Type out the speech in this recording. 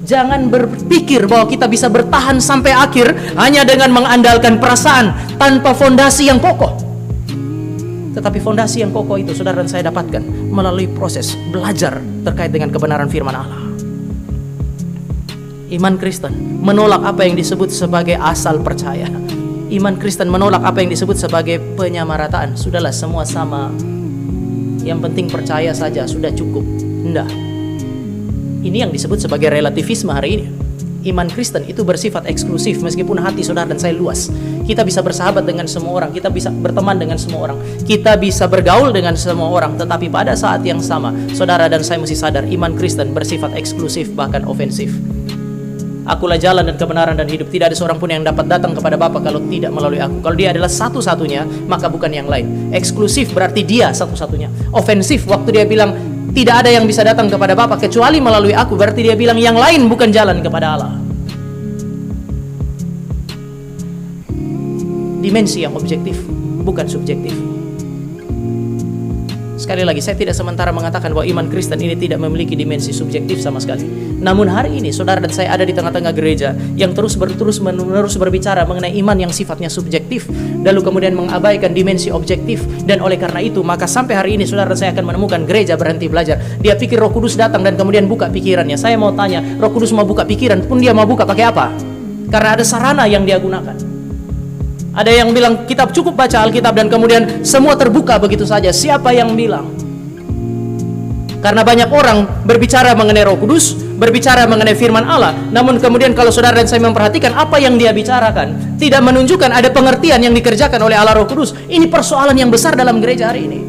Jangan berpikir bahwa kita bisa bertahan sampai akhir hanya dengan mengandalkan perasaan tanpa fondasi yang kokoh. Tetapi fondasi yang kokoh itu saudara dan saya dapatkan melalui proses belajar terkait dengan kebenaran firman Allah. Iman Kristen menolak apa yang disebut sebagai asal percaya. Iman Kristen menolak apa yang disebut sebagai penyamarataan. Sudahlah, semua sama, yang penting percaya saja, sudah cukup. Enggak. Ini yang disebut sebagai relativisme hari ini. Iman Kristen itu bersifat eksklusif, meskipun hati saudara dan saya luas. Kita bisa bersahabat dengan semua orang, kita bisa berteman dengan semua orang, kita bisa bergaul dengan semua orang. Tetapi pada saat yang sama, saudara dan saya mesti sadar, iman Kristen bersifat eksklusif, bahkan ofensif. Akulah jalan dan kebenaran dan hidup. Tidak ada seorang pun yang dapat datang kepada Bapa kalau tidak melalui aku. Kalau dia adalah satu-satunya, maka bukan yang lain. Eksklusif berarti dia satu-satunya. Ofensif, waktu dia bilang tidak ada yang bisa datang kepada Bapa kecuali melalui aku, berarti dia bilang yang lain bukan jalan kepada Allah. Dimensi yang objektif, bukan subjektif. Sekali lagi, saya tidak sementara mengatakan bahwa iman Kristen ini tidak memiliki dimensi subjektif sama sekali. Namun hari ini saudara dan saya ada di tengah-tengah gereja yang terus menerus berbicara mengenai iman yang sifatnya subjektif, lalu kemudian mengabaikan dimensi objektif. Dan oleh karena itu, maka sampai hari ini saudara dan saya akan menemukan gereja berhenti belajar. Dia pikir Roh Kudus datang dan kemudian buka pikirannya. Saya mau tanya, Roh Kudus mau buka pikiran pun dia mau buka pakai apa? Karena ada sarana yang dia gunakan. Ada yang bilang kita cukup baca Alkitab dan kemudian semua terbuka begitu saja. Siapa yang bilang? Karena banyak orang berbicara mengenai Roh Kudus, berbicara mengenai firman Allah, namun kemudian kalau saudara dan saya memperhatikan apa yang dia bicarakan, tidak menunjukkan ada pengertian yang dikerjakan oleh Allah Roh Kudus. Ini persoalan yang besar dalam gereja hari ini.